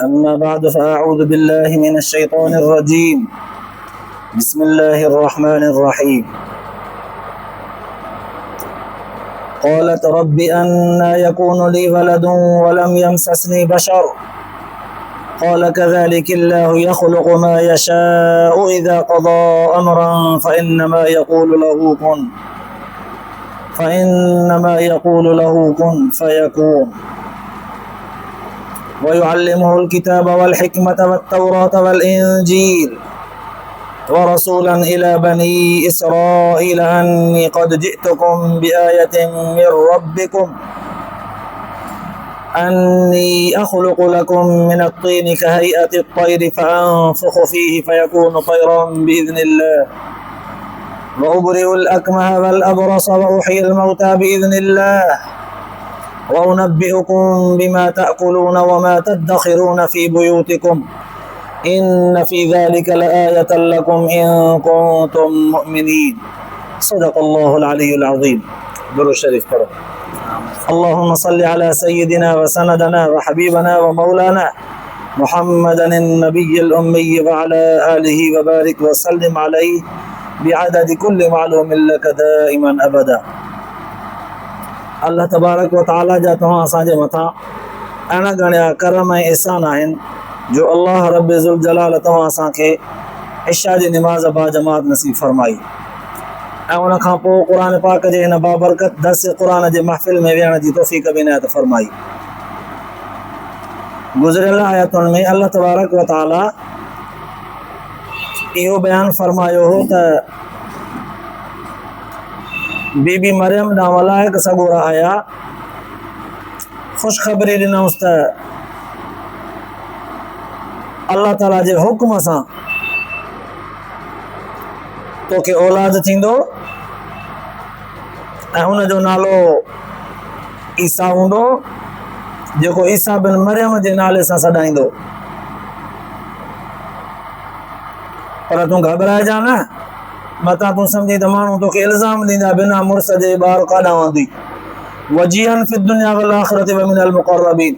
أما بعد فأعوذ بالله من الشيطان الرجيم. بسم الله الرحمن الرحيم. قالت رب أنى يكون لي ولد ولم يمسسني بشر قال كذلك الله يخلق ما يشاء إذا قضى أمرا فإنما يقول له كن فيكون. ويعلمه الكتاب والحكمة والتوراة والإنجيل ورسولا إلى بني إسرائيل أني قد جئتكم بآية من ربكم أني أخلق لكم من الطين كهيئة الطير فأنفخ فيه فيكون طيرا بإذن الله وأبرئ الأكمه والأبرص وأحيي الموتى بإذن الله وأنبئكم بما تأكلون وما تدخرون في بيوتكم إن في ذلك لآية لكم إن كنتم مؤمنين. صدق الله العلي العظيم. درود شريف پڑھو. اللهم صل على سيدنا وسندنا وحبيبنا ومولانا محمد النبي الأمي وعلى آله وبارك وسلم عليه بعدد كل معلوم لك دائما أبدا. अल्लाह तबारक व ताला जा तव्हां असांजे मथां अहिड़ा घणा करम ऐं एहसान आहिनि जो अल्लाह रब ज़ुल जलाल तव्हां असांखे इशा जी निमाज़ बा जमात नसीब फरमाई ऐं उन खां पोइ क़ुर पाक जे हिन बाबरकत दर्स क़ुर जे महफ़िल में विहण जी तौफ़ीक़ बि इनायत फरमाई। गुज़िरियल आयतुनि में अल्लाह तबारक व ताला इहो बयानु फरमायो हो त बीबी मरियम ॾांहुं मलाइक सॻोरा आया, ख़ुशख़बरी ॾिनऊंसि त अल्लाह ताला जे हुक्म सां तोखे औलाद थींदो ऐं हुनजो नालो ईसा हूंदो जेको ईसा बिन मरियम जे नाले सां सॾाईंदो। पर तूं घबराइजां न, मतां तूं सम्झी त माण्हू तोखे इल्ज़ाम ॾींदा बिना मुड़ुस जे ॿारु काॾां वंदी। वजीहन फि दुनिया वल आख़िरत व मिनल मुक़र्रबीन,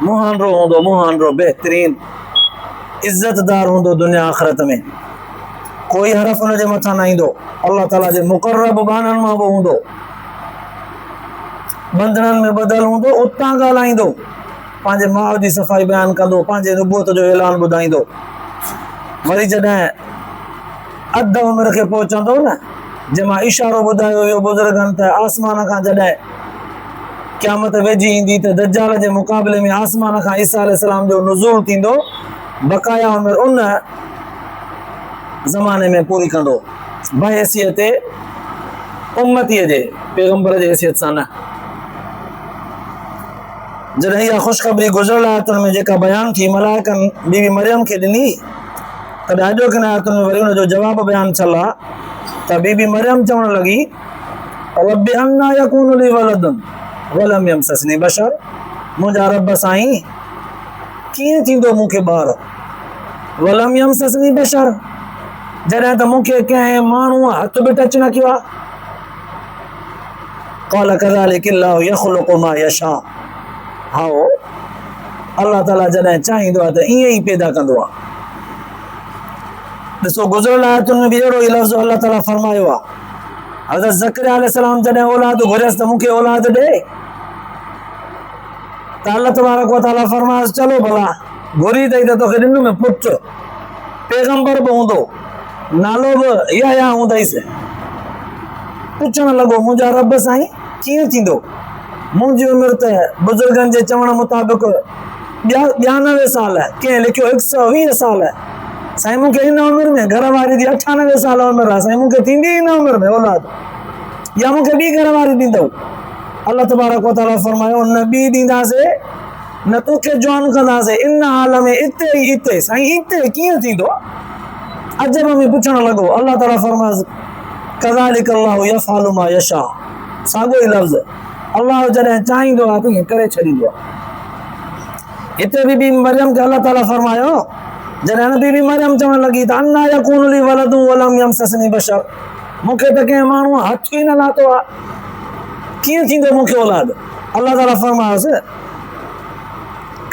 मुहांडो हूंदो, मुहांडो बहितरीन इज़तदार हूंदो दुनिया आख़िरत में, कोई हरफ हुनजे मथां न ईंदो। अल्लाह ताला जे मुक़र्रब बाननि मां बि हूंदो, बंधननि में ॿधल हूंदो, उतां ॻाल्हाईंदो, पंहिंजे माउ जी सफ़ाई बयानु कंदो, पंहिंजे नुबूअत जो ऐलान ॿुधाईंदो। वरी जॾहिं अध उमिरि खे पहुचंदो न, जंहिंमां इशारो ॿुधायो वियो बुज़ुर्गनि त आसमान खां जॾहिं क़यामत वेझी ईंदी त दज्जाल जे मुक़ाबले में आसमान खां ईसा अलैहिस्सलाम जो नुज़ूल थींदो, बक़ाया उमिरि उन ज़माने में पूरी कंदो बहैसियत उम्मतीअ जे, पैगंबर जे हैसियत सां न। जॾहिं इहा ख़ुशख़बरी गुज़िरियल आयतुनि में जेका बयानु थी मलाइकनि बीबी मरियम खे ॾिनी, तॾहिं अॼोकिन आयतुनि में वरी हुनजो जवाबु बयानु थियल आहे त बीबी मरियम चवणु लॻी रब्बि अन्ना यकूनु ली वलदुन वलम यमससनी बशर, मुंहिंजा रब साईं कीअं थींदो मूंखे ॿारु, वलम यमससनी बशर, जॾहिं त मूंखे कंहिं माण्हूअ हथ बि टच न कयो आहे। क़ाल कज़ालिक अल्लाहु यख़्लुक़ु मा यशा, हाओ अल्लाह ताला जॾहिं चाहींदो आहे त ईअं ई पैदा कंदो आहे। ॾिसो गुज़िरियल आयतुनि में बि अहिड़ो ई लफ़्ज़ अल्लाह ताला फरमायो आहे। हज़रत ज़करिया अलैहिस्सलाम जॾहिं औलाद घुरियसि त मूंखे औलाद ॾे, त अल्लाह तबारक व ताला फरमायसि चलो भला घुरी अथई त तोखे ॾिनुमि पुटु, पैगंबर बि हूंदो, नालो बि यहया हूंदईसि। पुछणु लॻो मुंहिंजा रब साईं कीअं थींदो, मुंहिंजी उमिरि त बुज़ुर्गनि जे चवण मुताबिक़ 92 साल, कंहिं लिखियो 120 साल, साईं मूंखे हिन उमिरि में, घर वारी जी 98 साल उमिरि आहे, साईं मूंखे थींदी हिन उमिरि में औलाद, या मूंखे ॿी घर वारी ॾींदव? अल्लाह तबारक व ताला फरमायो न ॿी ॾींदासीं न तोखे जवान कंदासीं, इन हाल में इते ई इते। साईं इते कीअं थींदो? अजब में पुछणु लॻो। अल्लाह ताला फरमायो कज़ालिक अल्लाहु यफ़अलु मा यशा, साॻियो ई लफ़्ज़, अल्लाह जॾहिं चाहींदो आहे त ईअं करे छॾींदो आहे। हिते बीबी मरियम खे अल्लाह ताला फरमायो, जॾहिं बीबी मरियम चवणु लॻी त अन्ना यकूनु ली वलदुन वलम यमससनी बशर, मूंखे त कंहिं माण्हूअ हथ ई न लाथो आहे, कीअं थींदो मूंखे औलाद? अल्लाह ताला फरमायोसि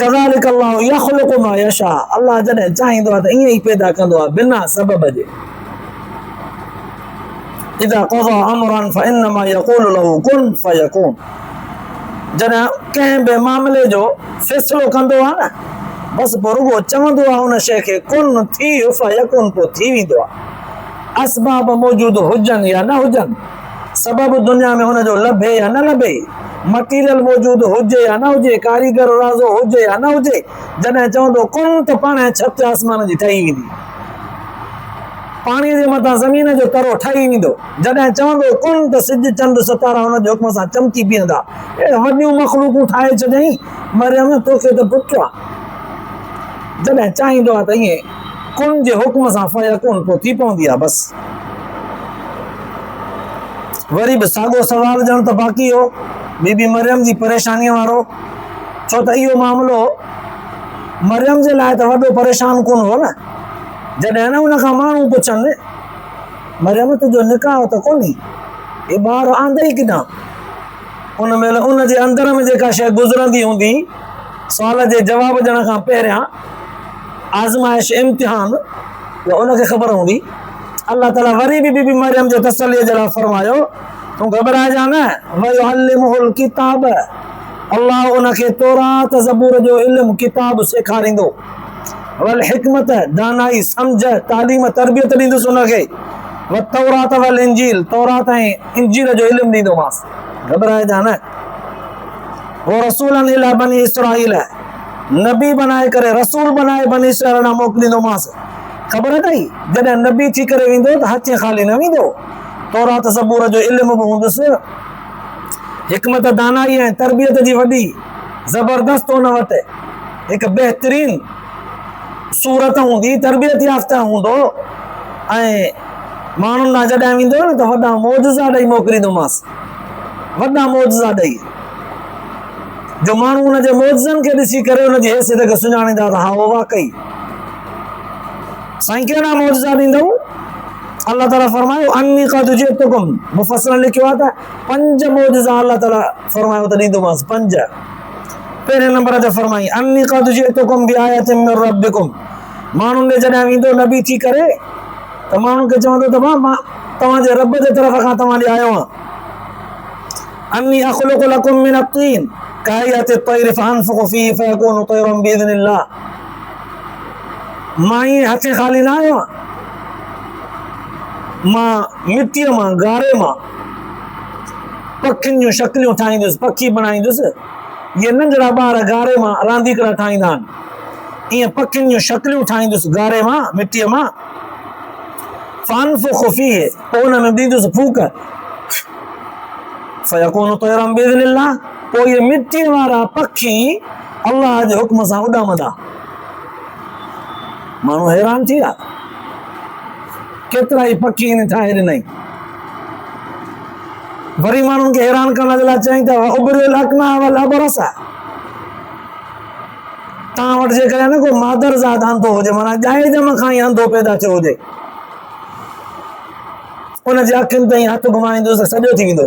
कज़ालिक अल्लाहु यख़्लुक़ु मा यशा, अल्लाह जॾहिं चाहींदो आहे त ईअं ई पैदा कंदो आहे बिना सबब जे। इज़ा क़ज़ा अमरन फ़इन्नमा यक़ूलु लहू कुन फ़यकून, जॾहिं कंहिं बि मामले जो फ़ैसिलो कंदो आहे न, बसि पोइ रुॻो चवंदो आहे उन शइ खे कुन थी फ़यकून, पोइ थी वेंदो आहे। असबाब मौजूद हुजनि या न हुजनि, सबब दुनिया में हुनजो लभे या न लभे, मटीरियल मौजूद हुजे या न हुजे, कारीगर राज़ो हुजे या न हुजे, जॾहिं चवंदो कुन त पाण छत आसमान जी ठही वेंदी, पाणीअ जे मथां ज़मीन जो तरो ठही वेंदो। जॾहिं चवंदो कुन त सिज चंड सितारा हुनजे हुक्म सां चमकी बीहंदा। अहिड़े वॾियूं मख़लूक़ूं ठाहे छॾियईं, मरियम तोखे त पुटु आहे। जॾहिं चाहींदो आहे त ईअं कुन जे हुक्म सां फ़यकून, पोइ थी पवंदी आहे बसि। वरी बि साॻियो सवाल ॼण त बाक़ी हो बीबी मरियम जी परेशानीअ वारो, छो त इहो मामिलो मरियम जे लाइ त वॾो परेशान कोन हो न। जॾहिं न उन खां माण्हू पुछनि मरियम तुंहिंजो निकाह त कोन्हे, हे ॿार आंदई किथां, उन महिल उन जे अंदर में जेका शइ गुज़रंदी हूंदी, सुवाल जे जवाब ॾियण खां पहिरियां आज़माइश इम्तिहान, उहा उनखे ख़बर हूंदी। अल्लाह ताला वरी बि बीबी मरियम जे तसलीअ जे लाइ फरमायो तूं घबराइजां न, वयुअल्लिमुहुल किताब, अल्लाह उनखे तौरात ज़बूर जो इल्म किताब सेखारींदो, वल हिकमत, दानाई सम्झ तालीम तरबियत ॾींदुसि उनखे, व तौरात वल इंजील, तौरात ऐं इंजील जो इल्म ॾींदोमांसि, घबराइजां न। वो रसूलन इला बनी इसराईल, नबी बनाए करे रसूल बनाए बनी इसराईल ॾांहुं मोकिलींदोमांसि। ख़बर अथई जॾहिं नबी थी करे वेंदो त हथ ख़ाली न वेंदो, तौरात ज़बूर जो इल्म बि हूंदुसि, हिकमत दानाई ऐं तरबियत जी वॾी ज़बरदस्त हुन वटि हिकु बहितरीन सूरत हूंदी, तरबियत याफ़्ता हूंदो, ऐं माण्हुनि लाइ जॾहिं वेंदो न त वॾा मौजज़ा ॾेई मोकिलींदोमांसि, वॾा मौजज़ा ॾेई, जो माण्हू हुनजे मौजज़नि खे ॾिसी करे हुनजी हैसियत खे सुञाणींदा त हा उहो वाकई साईं कहिड़ा मौजज़ा ॾींदव। अल्लाह ताला फरमायो अन्नी क़द जिअतुकुम, मुफ़स्सिरनि लिखियो आहे त 5 मौजज़ा अल्लाह ताला फरमायो त ॾींदोमांसि, 5। पहिरें नंबर ते फरमाई अन्नी क़द जिअतुकुम बिआयतिन मिन रब्बिकुम, माण्हुनि ॾे जॾहिं वेंदो नबी थी करे त माण्हुनि खे चवंदो त मां तव्हांजे रब जे तरफ़ खां तव्हां ॾे आयो आहियां। अन्नी अख़्लुक़ु लकुम मिन अत्तीन कहयति तैर फअनफुखु फीहि फयकूनु तैरन बिइज़निल्लाह, मां ईअं हथे ख़ाली न आहियो आहियां, मां मिटीअ मां गारे मां पखियुनि जूं शक्लियूं ठाहींदुसि, पखी बणाईंदुसि। इहे नंढड़ा ॿार गारे मां रांदीकड़ा ठाहींदा आहिनि, ईअं पखियुनि जूं शक्लियूं ठाहींदुसि गारे मां, मिटीअ मां। फअनफुखु फीहि, पोइ हुन में ॾींदुसि फूक, फयकूनु तैरन बिइज़निल्लाह, पोइ इहे मिटीअ वारा पखी अल्लाह जे हुक्म सां उॾामंदा। माण्हू हैरान थी विया, केतिरा ई पखी इन ठाहे ॾिनई। वरी माण्हुनि खे हैरान करण जे लाइ चई त उबरियल अकमा वल अबरस, तव्हां वटि जेकॾहिं न को मादरज़ात अंधो हुजे, माना ॼाए ॼम खां ई अंधो पैदा थियो हुजे, उनजे अखियुनि ताईं हथ घुमाईंदुसि सॼो थी वेंदो।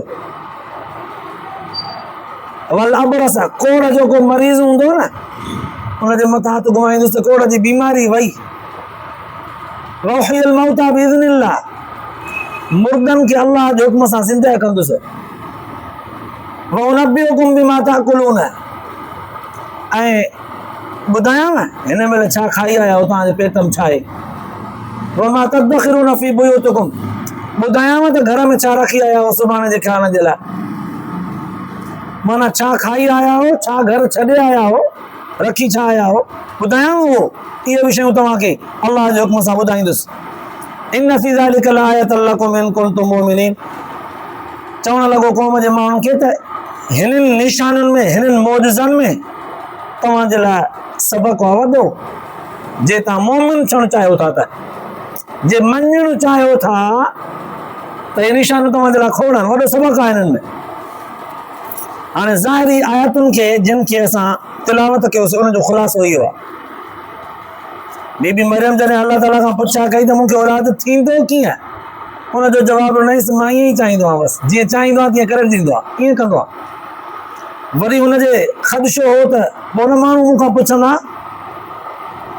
वल अबरस, कोड़ जो को मरीज़ हूंदो न, उनजे मथां हथ घुमाईंदुसि त कोड़ जी बीमारी वई। वहुयल मौता बिइज़निल्लाह, मुर्दनि खे अल्लाह जे हुक्म सां ज़िंदा कंदुसि। वउनब्बिउकुम बिमा ताकुलून, ऐं ॿुधायांव हिन महिल छा खाई आया हो, तव्हांजे पेट में छा आहे। वमा तदखिरून फी बुयूतिकुम, ॿुधायांव त घर में छा रखी आया हो सुभाणे जे खाइण जे लाइ, माना छा खाई आया हो, छा घर छॾे आया हो, रखी छा आया हो, ॿुधायांव उहो। इहे बि शयूं तव्हांखे अल्लाह जे हुक्म सां ॿुधाईंदुसि। इन फी ज़ालिका लआयतन लकुम इन कुंतुम मुमिनीन, चवण लॻो क़ौम जे माण्हुनि खे त हिननि निशाननि में, हिननि मौजज़नि में तव्हांजे लाइ सबक़ आहे वॾो, जे तव्हां मोमिन थियणु चाहियो था, त जे मञणु चाहियो था त इहे निशान तव्हांजे लाइ खोड़ आहिनि, वॾो सबक़ आहे हिननि में। हाणे ज़ाहिरी आयतुनि खे जिन खे असां तिलावत कयोसीं उनजो ख़ुलासो इहो आहे। बीबी मरियम जॾहिं अल्लाह ताला खां पुछा कई त मूंखे औलाद थींदो कीअं, उनजो जवाबु ॾिनईसि मां ईअं ई चाहींदो आहियां, बसि जीअं चाहींदो आहे तीअं करे ॾींदो आहे, ईअं कंदो आहे। वरी हुनजे ख़दशो हो त पोइ हुन माण्हू मूंखां पुछंदा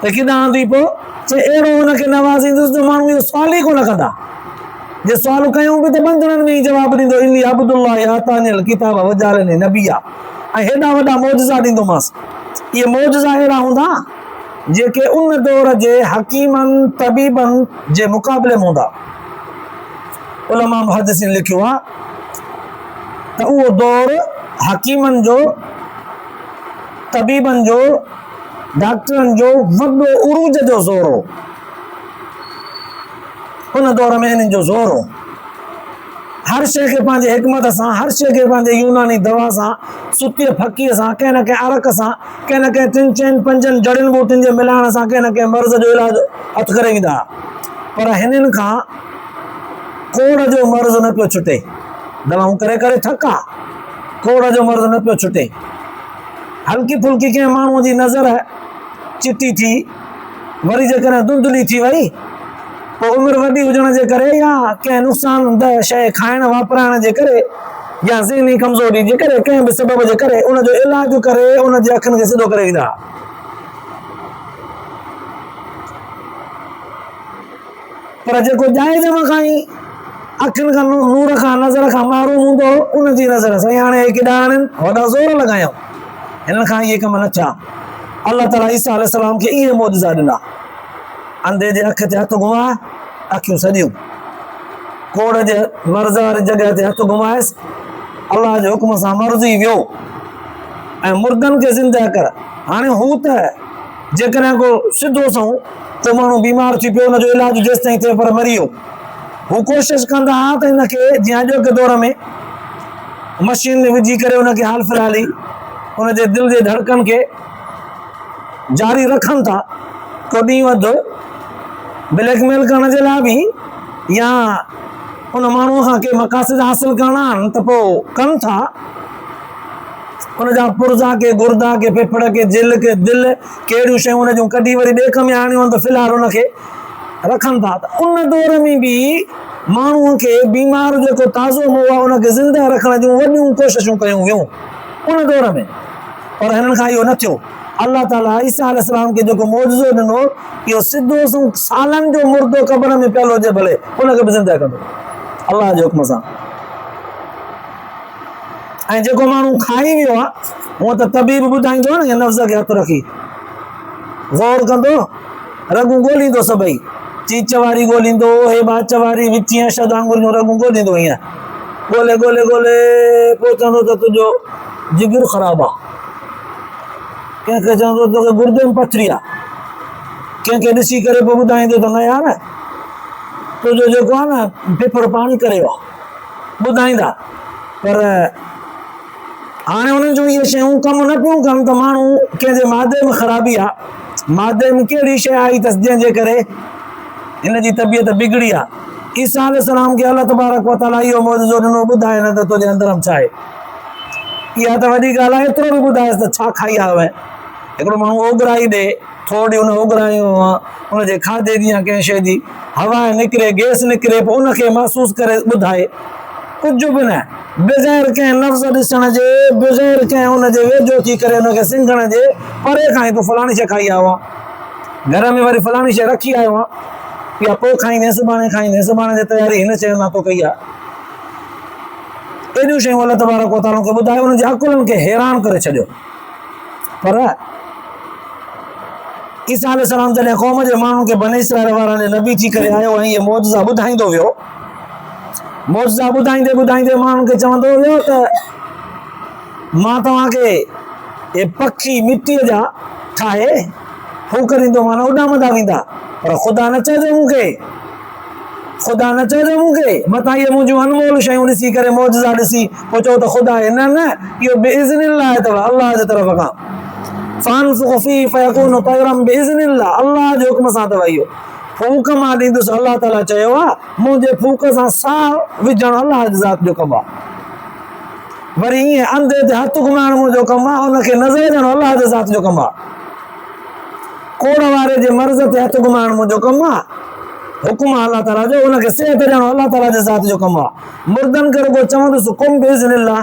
त किथां आंदी पोइ चए अहिड़ो हुनखे नवाज़ींदुसि जो माण्हू इहो सुवाल ई कोन कंदा। जे सुवाल कयूं बि त बंदरनि में ई जवाबु ॾींदो इन्नी अब्दुल्लाह आतानियल किताब वजालनी नबिया, ऐं हेॾा वॾा मौजज़ा ॾींदोमांसि। इहे मौजज़ा अहिड़ा हूंदा जेके उन दौर जे हकीमनि तबीबनि जे मुक़ाबले में हूंदा। उलमा मुहद्दिसीन लिखियो आहे त उहो दौर हकीमनि जो, तबीबनि जो, डॉक्टरनि जो वॾो उरूज जो ज़ोर हो। उन दौर में इन्हनि जो ज़ोर हो। हर शइ खे पंहिंजे हिकमत सां, हर शइ खे पंहिंजे यूनानी दवा सां, सुतीअ फकीअ सां, कंहिं न कंहिं अरक सां, कंहिं न कंहिं 3-4-5 जड़ियुनि बूटियुनि जे मिलाइण सां कंहिं न कंहिं मर्ज़ जो इलाज हथु करे ईंदा। पर हिननि खां कोड़ जो मर्ज़ न पियो छुटे। दवाऊं करे करे थका, कोड़ जो मर्ज़ न पियो छुटे। हल्की फुल्की कंहिं माण्हूअ जी नज़र चिटी थी, वरी जेकॾहिं धुंधली थी वई, पोइ उमिरि वॾी हुजण जे करे या कंहिं नुक़सानदह शइ खाइण वापराइण जे करे या ज़हनी कमज़ोरी जे करे, कंहिं बि सबब जे करे उनजो इलाज करे उनजे अखियुनि खे सिधो करे ईंदा। पर जेको जाइज़ खां ई अखियुनि खां नूर खां नज़र खां मारूम हूंदो, उनजी नज़र साईं हाणे केॾा आहिनि वॾा ज़ोर लॻायूं, हिननि खां इहे कम न थिया। अलाह ताला ईसा अलैहिस्सलाम खे इहे मौजज़ा ॾिना। अंधे जे अख ते हथु घुमाए, अखियूं सॼियूं। कोड़ जे मर्ज़ वारी जॻह ते हथु घुमाएसि, अलाह जे हुकुम सां मर्ज़ ई वियो। ऐं मुर्दनि खे ज़िंदा कर। हाणे हू त जेकॾहिं को सिधो सऊं को माण्हू बीमार थी पियो, हुनजो इलाज जेसि ताईं थिए पर मरी वियो, हू कोशिशि कंदा हुआ त हिनखे जीअं अॼोके दौर में मशीन में विझी करे हुनखे हाल फ़िलहाल ई हुनजे दिलि जे धड़कन खे जारी रखनि था, को ॾींहुं वधि ब्लैकमेल करण जे लाइ बि, या उन माण्हूअ खां के मक़ासिद हासिल करणा आहिनि त पोइ कनि था। उनजा पुर्जा के गुर्दा के फेफड़ के जिल के दिलि के अहिड़ियूं शयूं उन जूं कढी वरी ॿिए कम में आणियूं आहिनि त फ़िलहाल उनखे रखनि था। त उन दौर में बि माण्हूअ खे बीमार जेको ताज़ो मोह आहे उनखे ज़िंदा रखण जूं वॾियूं कोशिशूं कयूं वियूं उन दौर में। पर हिननि खां इहो न थियो। अलाह ताला ईसा अलैहिस्सलाम खे जेको मौजज़ो ॾिनो, इहो सिधो सालनि जो मुर्दो क़ब्र में पियल हुजे भले, उनखे बि ज़िंदा कंदो अलाह जे हुकुम सां। ऐं जेको माण्हू खाई वियो आहे, हूअं त तबीब ॿुधाईंदो आहे न, नफ़्ज़ खे हथु रखी गौर कंदो, रगूं ॻोल्हींदो सभई, चीच वारी ॻोल्हींदो, हे बाच वारी विची अशद आंगुर जूं रगूं ॻोल्हींदो। हीअं ॻोल्हे ॻोल्हे ॻोल्हे पोइ चवंदो त तुंहिंजो जिगर ख़राबु आहे, कंहिंखे चवंदो तोखे गुर्दे में पथरी आहे, कंहिंखे ॾिसी करे पोइ ॿुधाईंदो त न यार तुंहिंजो जेको आहे न फेफड़ पाणी करे वियो आहे, ॿुधाईंदा। पर हाणे हुननि जूं इहे शयूं कमु न पियूं कनि त माण्हू कंहिंजे मादे में ख़राबी आहे, मादे में कहिड़ी शइ आई अथसि जंहिंजे करे हिन जी तबियत बिगड़ी आहे। ईसा अलैहिस्सलाम खे अलाह तबारक व तआला इहो मौजज़ो ॾिनो, ॿुधाए न त तुंहिंजे अंदरि छा आहे। इहा त वॾी ॻाल्हि आहे, एतिरो बि ॿुधाएसि त छा खाई आयो आहे। हिकिड़ो माण्हू ओघराई ॾे, थोरी हुन ओघरायूं हुनजे खाधे जी या कंहिं शइ जी हवा निकिरे, गैस निकिरे, पोइ उनखे महसूसु करे ॿुधाए, कुझु बि न, बग़ैर कंहिं लफ़्ज़ ॾिसण जे, बग़ैर कंहिं हुनजे वेझो थी करे हुनखे सिंघण जे, परे खां ई तूं फलाणी शइ खाई आयो आहे, घर में वरी फलाणी शइ रखी आयो आहे, या पोइ खाईंदे सुभाणे खाईंदे, सुभाणे जी तयारी हिन शइ मां तो कई आहे। एॾियूं शयूं अलाह तबारक व तआला खे ॿुधाए, उन्हनि जे अकुलनि खे हैरान करे छॾियो। पर ईसा अलैहिस्सलाम जॾहिं क़ौम जे माण्हुनि खे बनी इसराईल वारनि जे नबी थी करे आयो ऐं इहे मौजज़ा ॿुधाईंदो वियो, मौजज़ा ॿुधाईंदे ॿुधाईंदे माण्हुनि खे चवंदो वियो त मां तव्हांखे हे पखी मिटीअ जा ठाहे फूकरींदो माना उॾामंदा वेंदा, पर ख़ुदा न चइजो मूंखे, ख़ुदा न चइजो मूंखे, मथां इहे मुंहिंजूं अनमोल शयूं ॾिसी करे मौजज़ा ॾिसी पोइ चओ त ख़ुदा आहे। न न, इहो बेइज़्निल्लाह अथव, अलाह जे तरफ़ खां। फ़ानफ़ुख़ु फ़ीहि फ़यकूनु तयरन बिइज़्निल्लाह, अलाह जे हुकुम सां अथव। इहो फूक मां ॾींदुसि, अलाह ताला चयो आहे, मुंहिंजे फूक सां साहु विझणु अलाह जी ज़ात जो कमु आहे। वरी ईअं अंधे ते हथु घुमाइणु मुंहिंजो कमु आहे, हुनखे नज़र ॾियणु अलाह जी ज़ात जो कमु आहे। कोड़ वारे जे मर्ज़ ते हथु घुमाइणु मुंहिंजो कमु आहे, हुकुम आहे अलाह ताला जो, हुनखे सिहत ॾियणु अलाह ताला जे ज़ात जो कमु आहे। मुर्दनि खे रुॻो चवंदुसि कुम बिइज़्निल्लाह,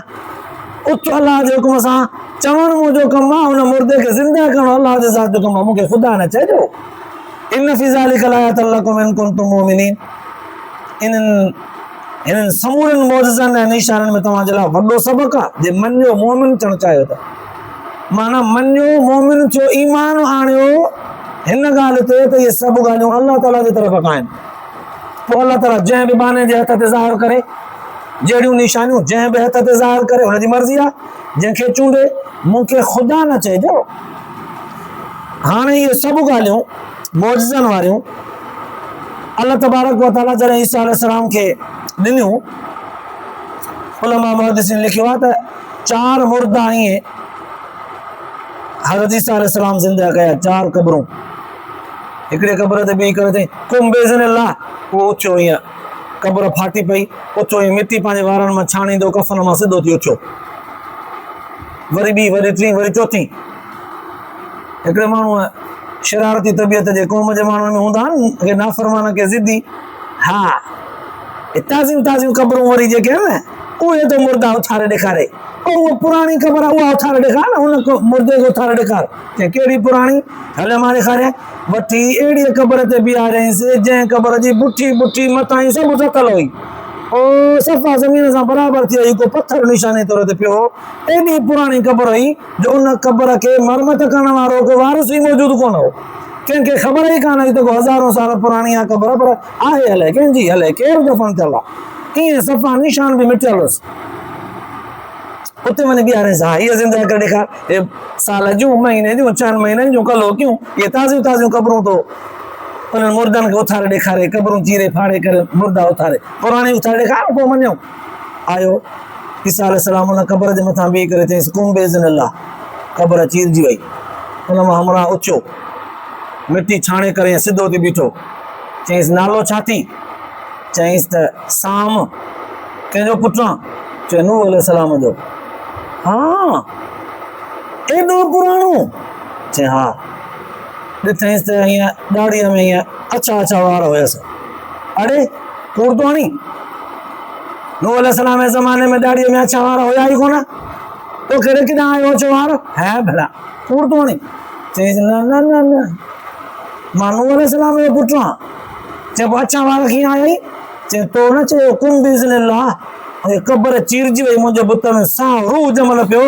उच अल्लाह जे हुकुम सां चवण मुंहिंजो कमु आहे, हुन मुर्दे खे ज़िंदा करणो अल्लाह जे ज़ात जो कमु आहे, मूंखे ख़ुदा न चइजो। इन फी ज़ालिका लआयातन लकुम इन कुंतुम मुमिनीन। इन्हनि समूरनि मौजज़नि ऐं निशाननि में तव्हांजे लाइ वॾो सबक़ु आहे जे मञियो मोमिन चवणु चाहियो त माना मञियो मोमिन थियो, ईमान आणियो हिन ॻाल्हि ते त इहे सभु ॻाल्हियूं अल्लाह ताला जी तरफ़ खां आहिनि। पोइ अल्लाह ताला जंहिं बि बहाने जे हथ ते ज़ाहिर करे, जहिड़ियूं निशानियूं जंहिं बि हथ ते ज़ाहिर करे हुनजी मर्ज़ी आहे, जंहिंखे चूंडे, मूंखे ख़ुदा न चइजो। हाणे इहे सभु ॻाल्हियूं मौजज़नि वारियूं अल्लाह तबारक व तआला जॾहिं ईसा अलैहिस्सलाम खे ॾिनियूं, उलमा मुहद्दिसीन लिखियो आहे त 4 मुर्दा ईअं हज़रत ईसा अलैहिस्सलाम ज़िंदा कया, 4 क़बरूं। हिकिड़े क़बर ते बीही करे कुम बेज़निल्लाह, उहो उथियो, ईअं क़बर फाटी पई, उथियो, ईअं मिटी पंहिंजे वारनि मां छाणींदो, कफ़न मां सिधो थी उथियो। वरी ॿी, वरी टीं, वरी चौथीं। हिकिड़े माण्हूअ शरारती तबियत जे क़ौम जे माण्हुनि में हूंदा आहिनि नाफ़रमान के ज़िद्दी, हा ताज़ियूं ताज़ियूं क़बरूं वरी जेके आहिनि न उहे त मुर्दा उथारे ॾेखारे, उहा पुराणी क़बर आहे, उहा उथारे ॾेखार न, हुन मुर्दे खे उथारे ॾेखार। कहिड़ी पुराणी? हले मां ॾेखारियां। वठी अहिड़ी क़बर ते बीहारियईंसि जंहिं क़बर जी बुठी बुठी मथां ई सभु ठतल हुई, ओ सफ़ा ज़मीन सां बराबरि थी वई, को पथर निशाने तौर ते पियो। एॾी पुराणी क़बर हुई जो उन क़बर खे मरमत करण वारो को वारिस ई मौजूदु कोन हो, कंहिंखे ख़बर ई कान हुई त को हज़ारों साल पुराणी आहे क़बर, पर आहे हले कंहिंजी, हले केरु दफ़न थियल आहे, ईअं सफ़ा निशान बि मिटियल हुअसि। उते वञी बीहारियसि, हा हीअ ज़िंदा करे ॾेखार, हे साल जूं, महीने जूं, 4 महीननि जूं कलो कियूं, इहे ताज़ियूं ताज़ियूं क़बरूं तो उन्हनि मुर्दनि खे उथारे ॾेखारे, क़बरूं चीरे फाड़े करे मुर्दा उथारे, पुराणी उथारे ॾेखार, पोइ मञूं। आयो ईसा अलैहिस्सलाम हुन क़बर जे मथां बीही करे चयईंसि कुम बेज़निल्लाह, क़बर चीरजी वई, हुन मां हमरा उथियो, मिटी छाणे करे सिधो थी बीठो। चयईंसि नालो छा थी? चयईंसि त साम। कंहिंजो पुटु आहे? चयो नूह अलैहिस्सलाम जो। हा एॾो पुराणो? चई हा। ॾिठईंसि त हीअं ॾाड़ीअ में हीअं अछा अछा वार हुयसि। अड़े कूड़ तो हणी, नूह अलैहिस्सलाम जे ज़माने में ॾाड़ीअ में अछा वार हुया ई कोन, तो कहिड़े किथां आयो अछो वार? है भला कूड़ तो हणी? चयईंसि न न न न, मां नूह अलैहिस्सलाम जो पुटु आहियां। चए पोइ अछा वार कीअं आयई? चए तो न चयो कुम बिज़निल्लाह, क़बर चीरजी वई, मुंहिंजे बुत में साह रूह जमल पियो,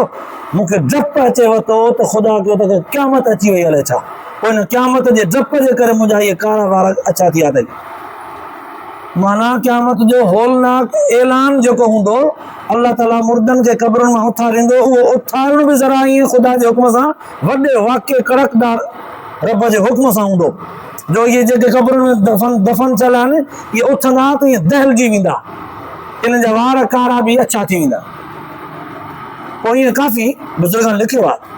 मूंखे डपु अचे वरितो त ख़ुदा कयो त क़यामत अची वई हले छा, पोइ हिन क़यामत जे डप जे करे मुंहिंजा इहे कारा वार अछा थी विया अथई। माना क़यामत जो होलनाक ऐलान जेको हूंदो, अल्लाह ताला मुर्दनि खे क़बरुनि मां उथारींदो, उहो उथारण बि ज़रा ईअं ख़ुदा जे हुकुम सां वॾे वाक़े कड़कदार रब जे हुकुम सां हूंदो, जो इहे जेके क़बरुनि में दफ़न थियल आहिनि, इहे उथंदा त ईअं दहिलजी वेंदा, इन जा वार कारा बि अछा थी वेंदा। पोइ ईअं काफ़ी बुज़ुर्गनि लिखियो आहे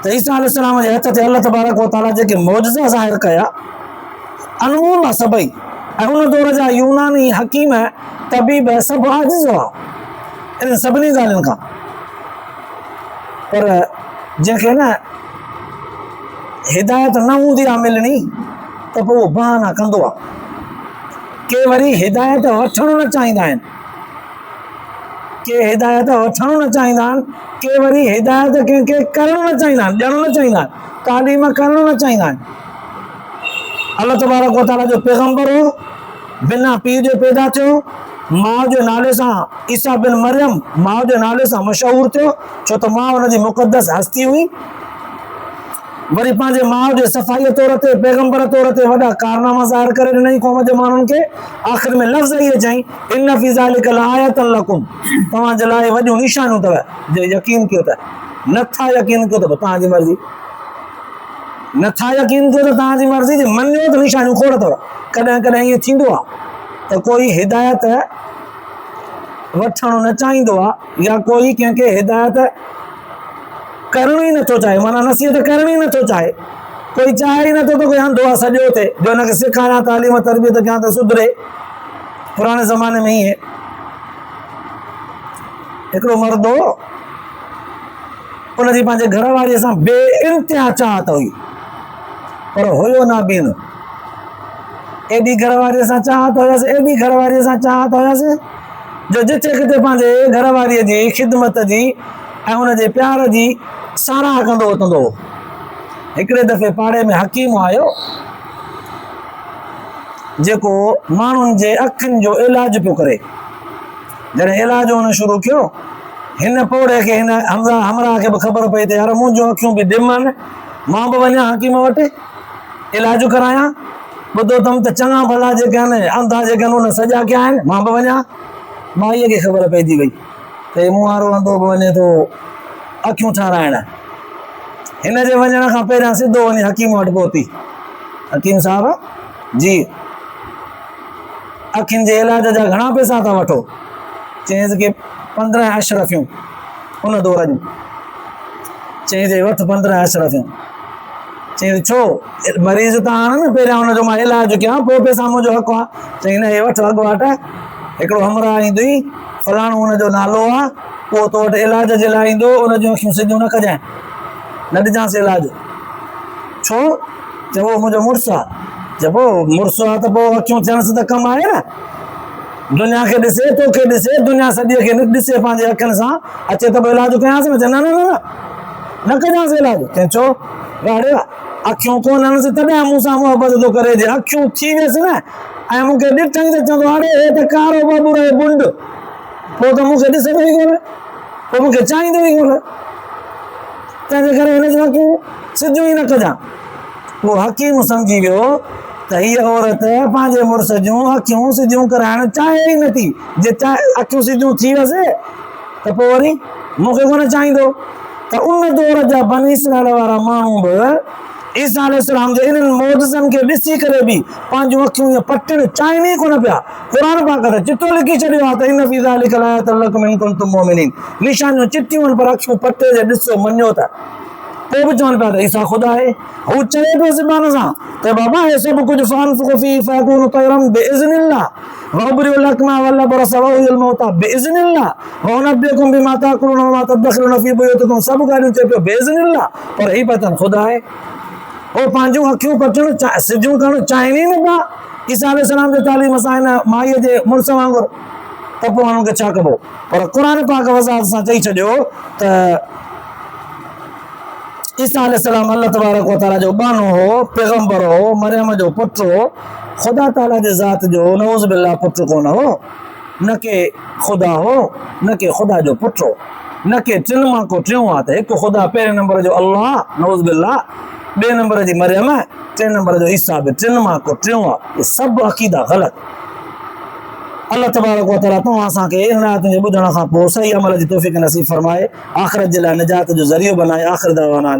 त ईसा अलैहिस्सलाम जे हथ ते अल्लाह तबारक व तआला जेके मौजज़ा ज़ाहिर कया, अनमोल आहे सभई, ऐं उन दौर जा यूनानी हकीम तबीब सभु आजिज़ हुआ इन सभिनी ॻाल्हियुनि खां। पर जंहिंखे न हिदायत न हूंदी आहे मिलणी, त पोइ उहो बहाना कंदो आहे। के वरी हिदायत वठणु न चाहींदा आहिनि, के हिदायत वठणु न चाहींदा आहिनि, के वरी हिदायत कंहिंखे करणु न चाहींदा आहिनि, ॾियणु न चाहींदा आहिनि, तालीम करणु न चाहींदा आहिनि। अल्लाह तबारक व तआला जो पैगंबर हो, बिना पीउ जे पैदा थियो, माउ जे नाले सां ईसा बिन मरियम माउ जे नाले सां मशहूरु थियो, छो त माउ हुनजी मुक़दस हस्ती हुई। वरी पंहिंजे माउ जे सफ़ाईअ तौर ते, पैगंबर तौर ते वॾा कारनामा ज़ाहिर करे ॾिनई क़ौम जे माण्हुनि खे। आख़िर में लफ़्ज़ इहे चई इन फी ज़ालिका लआयतन लकुम, तव्हांजे लाइ वॾियूं निशानियूं अथव, जे यकीन कयो त। नथा यकीन कयो त तव्हांजी मर्ज़ी, नथा यकीन कयो त तव्हांजी मर्ज़ी, जे मञियो त निशानियूं खोड़ अथव। कॾहिं कॾहिं ईअं थींदो आहे त कोई हिदायत वठणु न चाहींदो आहे, या कोई कंहिंखे हिदायत करणु ई नथो चाहे, माना नसीहत करणी नथो चाहे, कोई चाहे ई नथो त कोई हंधो आहे सॼो थिए जो हिनखे सेखारियां, तालीम तरबियत कयां त सुधरे। पुराणे ज़माने में ईअं हिकिड़ो मर्द हो, उनजी पंहिंजे घर वारीअ सां बे इंतिहा चाहत हुई, पर हुयो नाबीन। एॾी घर वारीअ सां चाहत हुयसि, एॾी घर वारीअ सां चाहत हुयसि जो जिथे किथे पंहिंजे घरवारीअ जी ख़िदमत जी ऐं हुनजे प्यार जी साराह कंदो वठंदो। हिकिड़े दफ़े पाड़े में हकीम आयो जेको माण्हुनि जे अखियुनि जो इलाज पियो करे। जॾहिं इलाज हुन शुरू कयो, हिन पोड़े खे हिन हमरा खे बि ख़बर पई त यार मुंहिंजूं अखियूं बि डिम आहिनि, मां बि वञा हकीम वटि इलाज करायां। ॿुधो अथमि त चङा भला जेके आहिनि अंधा जेके आहिनि उन सॼा कया आहिनि, मां बि वञा। माईअ खे ख़बर पइजी वई त मूं वारो अंधो बि वञे थो अखियूं ठाराइण। हिन जे वञण खां पहिरियां सिधो वञी हकीम वटि पहुती। हकीम साहब जी अखियुनि जे इलाज जा घणा पैसा था वठो? चयईंसि की 15 अशरफियूं उन दौर जूं। चयईंसि वठि 15 अशरफियूं। चयईंसि छो? मरीज़ त आण न, पहिरियां हुनजो मां इलाज कयां पोइ पैसा मुंहिंजो हक़ आहे। चई न हे वठि अॻु वटि हिकिड़ो हमरा ईंदुई फलाणो हुनजो नालो आहे, पोइ तो वटि इलाज जे लाइ ईंदो, उन जूं अखियूं सिधियूं न कजांइ, न ॾिजांसि इलाज। छो? चए उहो मुंहिंजो मुड़ुसु आहे। चइबो मुड़ुसु आहे त पोइ अखियूं थियण सां त कमु आहे न। दुनिया खे ॾिसे, तोखे ॾिसे, दुनिया सॼीअ खे न ॾिसे पंहिंजे अखियुनि सां, अचे त पोइ इलाज कयांसि न। चए न न न न कजांसि इलाज। चए छो? वाड़े अखियूं कोन आहिनि तॾहिं मूंसां मोहबत थो करे, जे अखियूं थी वियसि न ऐं मूंखे ॾिठई त चवंदो अड़े हे त कारो बाबू रहे बुंड, पोइ त मूंखे ॾिसंदो ई कोन, पोइ मूंखे चाहींदो ई कोन। तंहिंजे करे हिन जूं अखियूं सिधियूं ई न कजां। पोइ हकीम सम्झी वियो त हीअ औरत पंहिंजे मुड़ुस जूं अखियूं सिधियूं कराइण चाहे ई नथी। जे अखियूं सिधियूं थी वियसि त पोइ वरी मूंखे कोन चाहींदो। त उन दौर जा बनी इसराइल वारा माण्हू बि ईसा अलैहिस्सलाम जे इन्हनि मौजज़नि खे ॾिसी करे बि पंहिंजूं अखियूं ईअं पटण चाहीनि ई कोन पिया। क़ुर पाक त चिटो लिखी छॾियो आहे त इन फी ज़ालिका लआयातिन लकुम इन कुंतुम मुमिनीन। निशानियूं चिटियूं आहिनि पर अखियूं पटे जे ॾिसो मञो त। पोइ बि चवनि पिया त ईसा ख़ुदा आहे। हू चए पियो ज़बान सां त बाबा हे सभु कुझु फ़ानफुख़ु फ़ीहि फ़यकूनु तयरन बिइज़्निल्लाह वअब्रिउल अकमह वल अबरस वउहियुल मौता बिइज़्निल्लाह वउनब्बिउकुम बिमा ताकुलून वमा तदख़िरून फ़ी बुयूतिकुम। सभु ॻाल्हियूं चए पियो बिइज़्निल्लाह, पर ही पिया चवनि ख़ुदा आहे। हो पंहिंजूं अखियूं पटण सिधियूं करणु चाहिनि ई न पिया ईसा अलैहिस्सलाम जे तालीम सां हिन माईअ जे मुड़ुस वांगुरु। त पोइ माण्हुनि खे छा कबो? पर क़ुर पाक वज़ाहत सां चई छॾियो त ईसा अलैहिस्सलाम अल्लाह तबारक व तआला जो बानो हो, पैगंबर हो, मरियम जो पुटु हो, ख़ुदा ताला जे ज़ात जो नऊज़ बिल्लाह पुटु कोन हो, न के ख़ुदा हो, न के ख़ुदा जो पुटु हो, न के टिनि मां को टियों आहे। त हिकु ख़ुदा पहिरें नंबर जो अल्लाह नऊज़ बिल्लाह, ॿिए नंबर जी मरियम, टे नंबर जो ईसा बि टिनि मां को टियों आहे। इहे सभु अक़ीदा ग़लति। अल्लाह तबारक व तआला तव्हां असांखे इन आयतुनि जे ॿुधण खां पोइ सही अमल जी तौफ़ीक़ नसीब फरमाए, आख़िरत जे लाइ निजात जो ज़रियो बनाए। आख़िर दअवाना